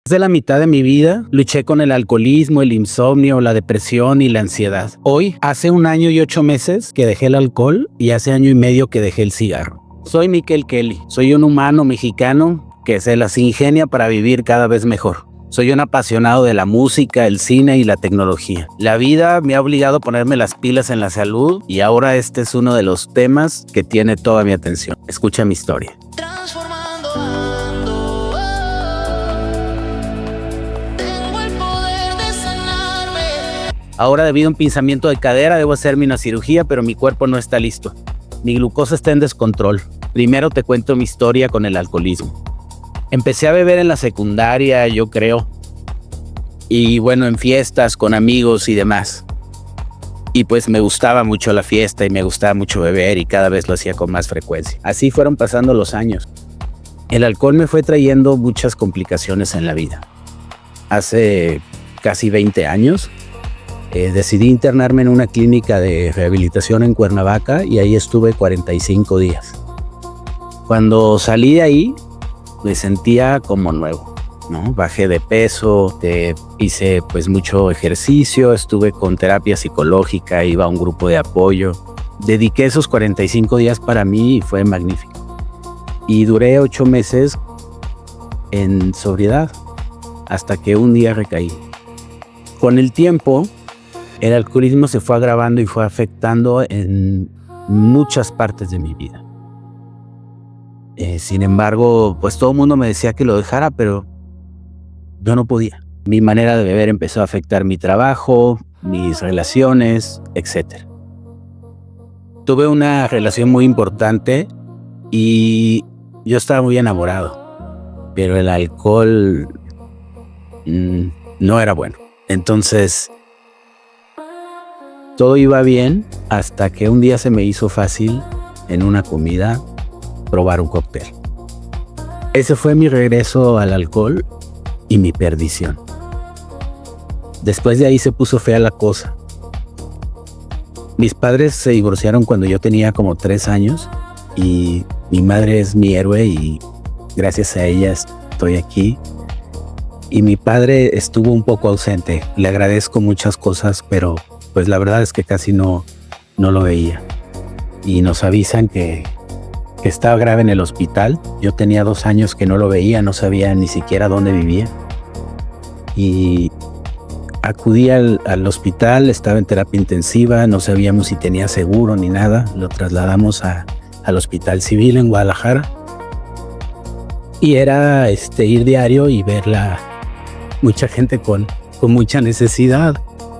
Desde la mitad de mi vida luché con el alcoholismo, el insomnio, la depresión y la ansiedad. Hoy, hace 1 año y 8 meses que dejé el alcohol y hace 1 año y medio que dejé el cigarro. Soy Miquel Kelly. Soy un humano mexicano que se las ingenia para vivir cada vez mejor. Soy un apasionado de la música, el cine y la tecnología. La vida me ha obligado a ponerme las pilas en la salud y ahora este es uno de los temas que tiene toda mi atención. Escucha mi historia. Ahora, debido a un pinzamiento de cadera, debo hacerme una cirugía, pero mi cuerpo no está listo. Mi glucosa está en descontrol. Primero te cuento mi historia con el alcoholismo. Empecé a beber en la secundaria, yo creo. Y bueno, en fiestas, con amigos y demás. Y pues me gustaba mucho la fiesta y me gustaba mucho beber y cada vez lo hacía con más frecuencia. Así fueron pasando los años. El alcohol me fue trayendo muchas complicaciones en la vida. Hace casi 20 años decidí internarme en una clínica de rehabilitación en Cuernavaca y ahí estuve 45 días. Cuando salí de ahí, me sentía como nuevo, ¿no? Bajé de peso, hice pues mucho ejercicio, estuve con terapia psicológica, iba a un grupo de apoyo. Dediqué esos 45 días para mí y fue magnífico. Y duré 8 meses en sobriedad, hasta que un día recaí. Con el tiempo, el alcoholismo se fue agravando y fue afectando en muchas partes de mi vida. Sin embargo, pues todo el mundo me decía que lo dejara, pero yo no podía. Mi manera de beber empezó a afectar mi trabajo, mis relaciones, etc. Tuve una relación muy importante y yo estaba muy enamorado, pero el alcohol no era bueno. Entonces, todo iba bien hasta que un día se me hizo fácil en una comida probar un cóctel. Ese fue mi regreso al alcohol y mi perdición. Después de ahí se puso fea la cosa. Mis padres se divorciaron cuando yo tenía como 3 años y mi madre es mi héroe y gracias a ella estoy aquí. Y mi padre estuvo un poco ausente. Le agradezco muchas cosas, pero pues la verdad es que casi no lo veía. Y nos avisan que estaba grave en el hospital. Yo tenía 2 años que no lo veía, no sabía ni siquiera dónde vivía. Y acudí al hospital, estaba en terapia intensiva, no sabíamos si tenía seguro ni nada. Lo trasladamos al Hospital Civil en Guadalajara. Y era ir diario y verla, mucha gente con mucha necesidad.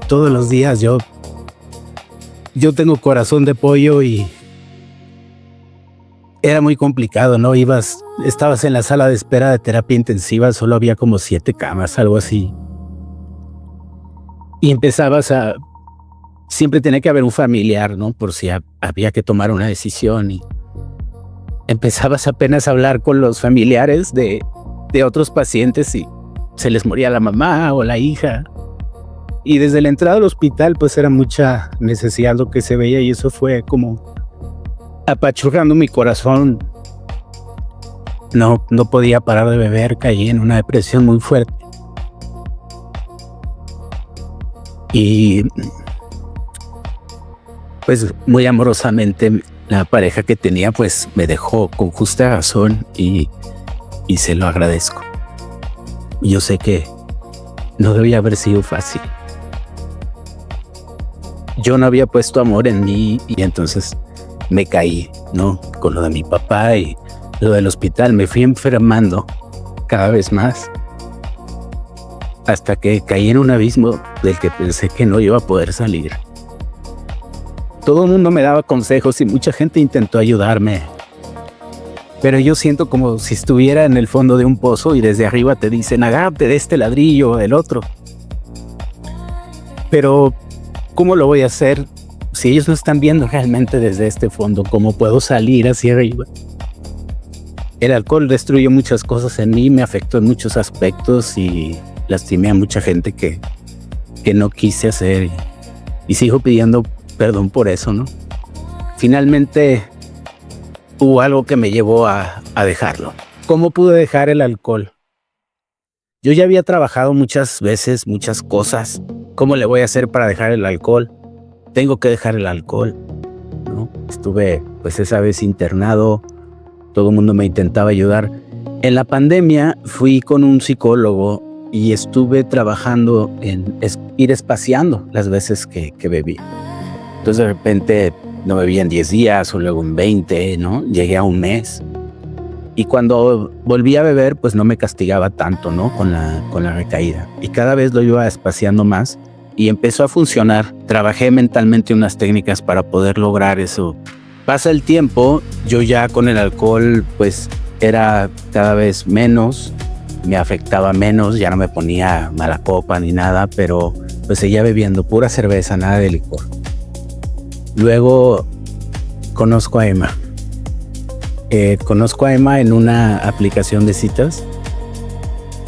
Todos los días yo tengo corazón de pollo y era muy complicado, ¿no? Estabas en la sala de espera de terapia intensiva, solo había como 7 camas, algo así. Y siempre tenía que haber un familiar, ¿no? Por si había que tomar una decisión. Y empezabas apenas a hablar con los familiares de otros pacientes y se les moría la mamá o la hija. Y desde la entrada al hospital pues era mucha necesidad lo que se veía y eso fue como apachurrando mi corazón. No podía parar de beber, caí en una depresión muy fuerte. Y pues muy amorosamente la pareja que tenía pues me dejó con justa razón y se lo agradezco. Yo sé que no debía haber sido fácil. Yo no había puesto amor en mí y entonces me caí, ¿no? Con lo de mi papá y lo del hospital. Me fui enfermando cada vez más hasta que caí en un abismo del que pensé que no iba a poder salir. Todo el mundo me daba consejos y mucha gente intentó ayudarme. Pero yo siento como si estuviera en el fondo de un pozo y desde arriba te dicen, agárrate de este ladrillo o del otro. Pero ¿cómo lo voy a hacer si ellos no están viendo realmente desde este fondo? ¿Cómo puedo salir hacia arriba? El alcohol destruyó muchas cosas en mí, me afectó en muchos aspectos y lastimé a mucha gente que no quise hacer. Y sigo pidiendo perdón por eso, ¿no? Finalmente hubo algo que me llevó a dejarlo. ¿Cómo pude dejar el alcohol? Yo ya había trabajado muchas veces, muchas cosas. ¿Cómo le voy a hacer para dejar el alcohol? Tengo que dejar el alcohol, ¿no? Estuve, pues esa vez internado, todo el mundo me intentaba ayudar. En la pandemia fui con un psicólogo y estuve trabajando en ir espaciando las veces que bebí. Entonces de repente no bebía en 10 días o luego en 20, ¿no? Llegué a un mes. Y cuando volví a beber, pues no me castigaba tanto, ¿no? Con la recaída. Y cada vez lo iba espaciando más y empezó a funcionar. Trabajé mentalmente unas técnicas para poder lograr eso. Pasa el tiempo, yo ya con el alcohol, pues era cada vez menos, me afectaba menos, ya no me ponía mala copa ni nada, pero pues seguía bebiendo pura cerveza, nada de licor. Luego conozco a Emma. Conozco a Emma en una aplicación de citas.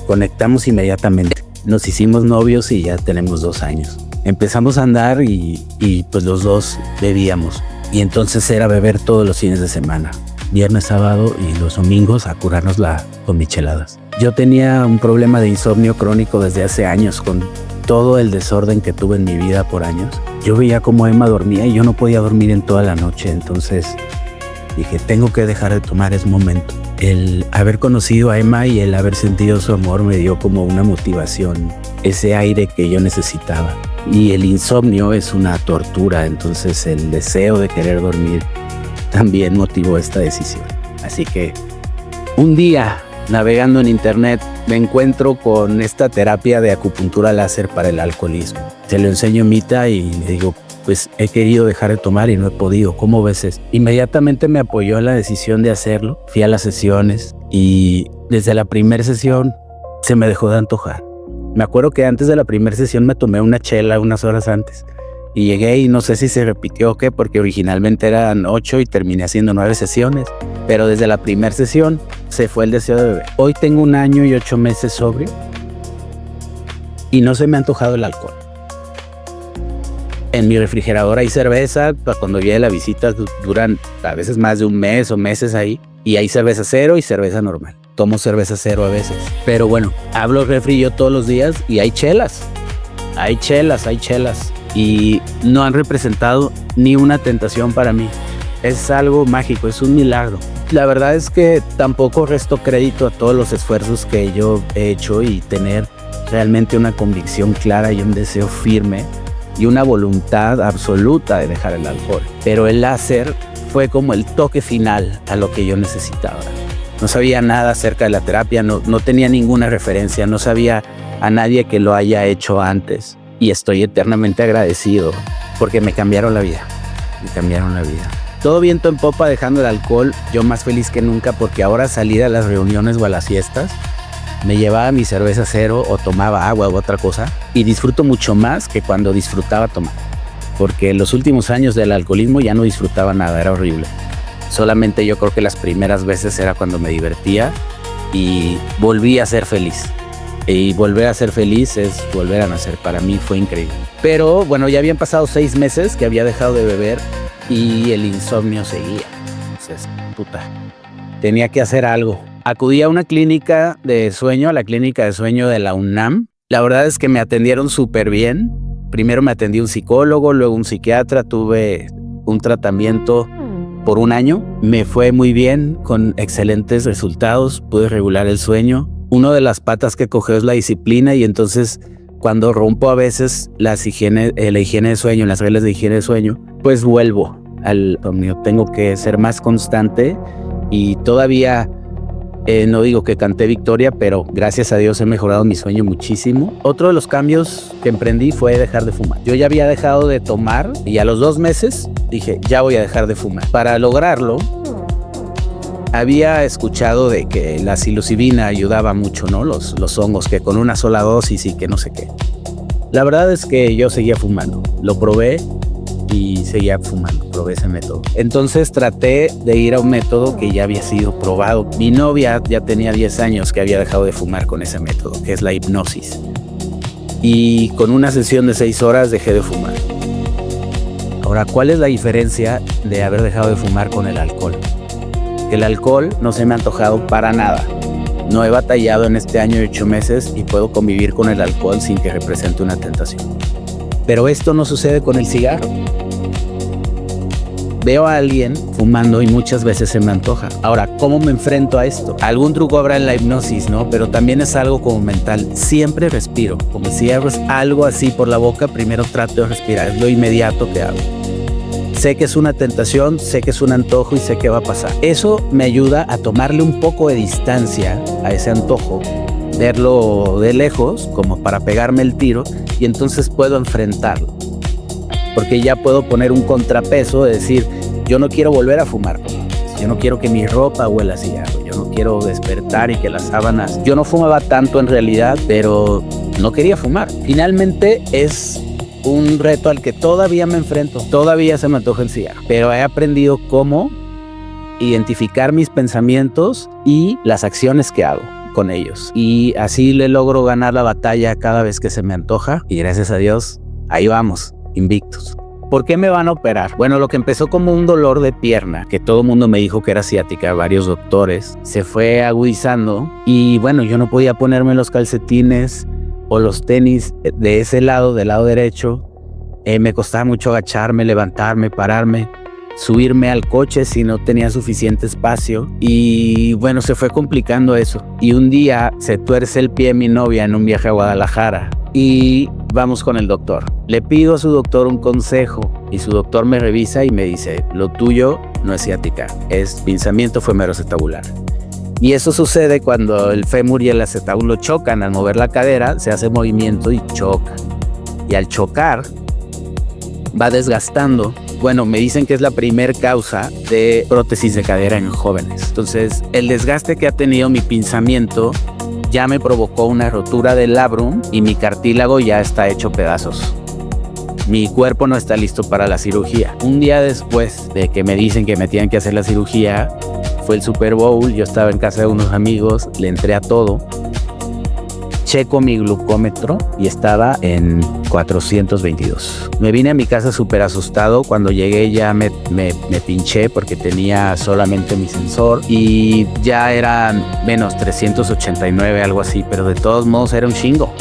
Conectamos inmediatamente. Nos hicimos novios y ya tenemos 2 años. Empezamos a andar y pues los dos bebíamos. Y entonces era beber todos los fines de semana. Viernes, sábado y los domingos a curárnosla con micheladas. Yo tenía un problema de insomnio crónico desde hace años, con todo el desorden que tuve en mi vida por años. Yo veía cómo Emma dormía y yo no podía dormir en toda la noche. Entonces dije, tengo que dejar de tomar, es momento. El haber conocido a Emma y el haber sentido su amor me dio como una motivación, ese aire que yo necesitaba. Y el insomnio es una tortura, entonces el deseo de querer dormir también motivó esta decisión. Así que un día, navegando en internet, me encuentro con esta terapia de acupuntura láser para el alcoholismo. Se lo enseño a Mita y le digo, pues he querido dejar de tomar y no he podido. ¿Cómo ves esto? Inmediatamente me apoyó en la decisión de hacerlo. Fui a las sesiones y desde la primera sesión se me dejó de antojar. Me acuerdo que antes de la primera sesión me tomé una chela unas horas antes y llegué y no sé si se repitió o qué, porque originalmente eran 8 y terminé haciendo 9 sesiones. Pero desde la primera sesión se fue el deseo de beber. Hoy tengo 1 año y 8 meses sobrio y no se me ha antojado el alcohol. En mi refrigerador hay cerveza, para cuando llegue la visita duran a veces más de 1 mes o meses ahí. Y hay cerveza cero y cerveza normal. Tomo cerveza cero a veces. Pero bueno, hablo refri yo todos los días y hay chelas. Hay chelas. Y no han representado ni una tentación para mí. Es algo mágico, es un milagro. La verdad es que tampoco resto crédito a todos los esfuerzos que yo he hecho y tener realmente una convicción clara y un deseo firme y una voluntad absoluta de dejar el alcohol. Pero el láser fue como el toque final a lo que yo necesitaba. No sabía nada acerca de la terapia, no tenía ninguna referencia, no sabía a nadie que lo haya hecho antes. Y estoy eternamente agradecido porque me cambiaron la vida. Todo viento en popa dejando el alcohol, yo más feliz que nunca porque ahora salir a las reuniones o a las fiestas me llevaba mi cerveza cero o tomaba agua u otra cosa y disfruto mucho más que cuando disfrutaba tomar. Porque en los últimos años del alcoholismo ya no disfrutaba nada, era horrible. Solamente yo creo que las primeras veces era cuando me divertía y volví a ser feliz. Y volver a ser feliz es volver a nacer. Para mí fue increíble. Pero bueno, ya habían pasado 6 meses que había dejado de beber y el insomnio seguía. Entonces, tenía que hacer algo. Acudí a una clínica de sueño, a la clínica de sueño de la UNAM. La verdad es que me atendieron súper bien. Primero me atendió un psicólogo, luego un psiquiatra. Tuve un tratamiento por 1 año. Me fue muy bien, con excelentes resultados. Pude regular el sueño. Una de las patas que cogió es la disciplina y entonces cuando rompo a veces la higiene de sueño, las reglas de higiene de sueño, pues vuelvo al insomnio. Tengo que ser más constante y todavía no digo que canté victoria, pero gracias a Dios he mejorado mi sueño muchísimo. Otro de los cambios que emprendí fue dejar de fumar. Yo ya había dejado de tomar y a los 2 meses dije, ya voy a dejar de fumar. Para lograrlo, había escuchado de que la psilocibina ayudaba mucho, ¿no? Los hongos, que con una sola dosis y que no sé qué. La verdad es que yo seguía fumando. Lo probé y seguía fumando. Probé ese método. Entonces traté de ir a un método que ya había sido probado. Mi novia ya tenía 10 años que había dejado de fumar con ese método, que es la hipnosis. Y con una sesión de 6 horas dejé de fumar. Ahora, ¿cuál es la diferencia de haber dejado de fumar con el alcohol? El alcohol no se me ha antojado para nada. No he batallado en este año y 8 meses y puedo convivir con el alcohol sin que represente una tentación. Pero esto no sucede con el cigarro. Veo a alguien fumando y muchas veces se me antoja. Ahora, ¿cómo me enfrento a esto? Algún truco habrá en la hipnosis, ¿no? Pero también es algo como mental. Siempre respiro. Como si abres algo así por la boca, primero trato de respirar. Es lo inmediato que hago. Sé que es una tentación, sé que es un antojo y sé que va a pasar. Eso me ayuda a tomarle un poco de distancia a ese antojo, verlo de lejos, como para pegarme el tiro, y entonces puedo enfrentarlo. Porque ya puedo poner un contrapeso de decir, yo no quiero volver a fumar, yo no quiero que mi ropa huela a cigarro, yo no quiero despertar y que las sábanas... Yo no fumaba tanto en realidad, pero no quería fumar. Finalmente es un reto al que todavía me enfrento, todavía se me antoja el cigarro, pero he aprendido cómo identificar mis pensamientos y las acciones que hago con ellos. Y así le logro ganar la batalla cada vez que se me antoja y gracias a Dios, ahí vamos. Invictos. ¿Por qué me van a operar? Bueno, lo que empezó como un dolor de pierna, que todo el mundo me dijo que era ciática, varios doctores, se fue agudizando y bueno, yo no podía ponerme los calcetines o los tenis de ese lado, del lado derecho. Me costaba mucho agacharme, levantarme, pararme, subirme al coche si no tenía suficiente espacio y bueno, se fue complicando eso. Y un día se tuerce el pie mi novia en un viaje a Guadalajara y vamos con el doctor. Le pido a su doctor un consejo y su doctor me revisa y me dice, lo tuyo no es ciática, es pinzamiento femoroacetabular. Y eso sucede cuando el fémur y el acetábulo chocan. Al mover la cadera se hace movimiento y choca. Y al chocar va desgastando. Bueno, me dicen que es la primer causa de prótesis de cadera en jóvenes. Entonces, el desgaste que ha tenido mi pinzamiento ya me provocó una rotura del labrum y mi cartílago ya está hecho pedazos. Mi cuerpo no está listo para la cirugía. Un día después de que me dicen que me tienen que hacer la cirugía, fue el Super Bowl, yo estaba en casa de unos amigos, le entré a todo, checo mi glucómetro y estaba en 422. Me vine a mi casa súper asustado. Cuando llegué ya me pinché porque tenía solamente mi sensor y ya eran menos 389, algo así, pero de todos modos era un chingo.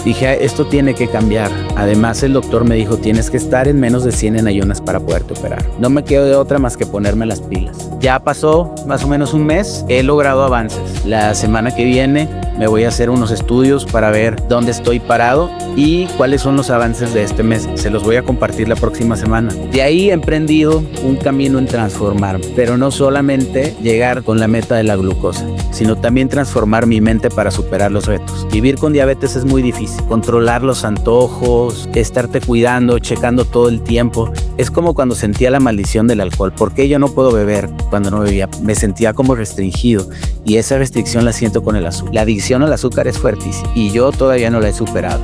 Dije, esto tiene que cambiar. Además, el doctor me dijo, tienes que estar en menos de 100 en ayunas para poderte operar. No me quedo de otra más que ponerme las pilas. Ya pasó más o menos un mes, he logrado avances. La semana que viene me voy a hacer unos estudios para ver dónde estoy parado y cuáles son los avances de este mes. Se los voy a compartir la próxima semana. De ahí he emprendido un camino en transformarme, pero no solamente llegar con la meta de la glucosa, sino también transformar mi mente para superar los retos. Vivir con diabetes es muy difícil. Controlar los antojos, estarte cuidando, checando todo el tiempo. Es como cuando sentía la maldición del alcohol. ¿Por qué yo no puedo beber cuando no bebía? Me sentía como restringido y esa restricción la siento con el azúcar. La adicción al azúcar es fuertísima y yo todavía no la he superado.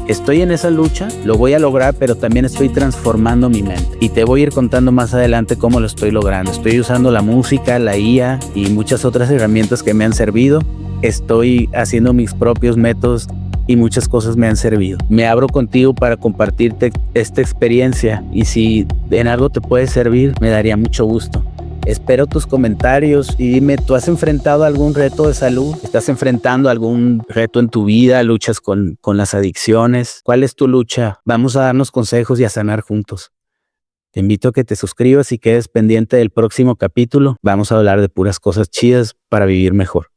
Estoy en esa lucha, lo voy a lograr, pero también estoy transformando mi mente. Y te voy a ir contando más adelante cómo lo estoy logrando. Estoy usando la música, la IA y muchas otras herramientas que me han servido. Estoy haciendo mis propios métodos y muchas cosas me han servido. Me abro contigo para compartirte esta experiencia y si en algo te puede servir, me daría mucho gusto. Espero tus comentarios y dime, ¿tú has enfrentado algún reto de salud? ¿Estás enfrentando algún reto en tu vida? ¿Luchas con las adicciones? ¿Cuál es tu lucha? Vamos a darnos consejos y a sanar juntos. Te invito a que te suscribas y quedes pendiente del próximo capítulo. Vamos a hablar de puras cosas chidas para vivir mejor.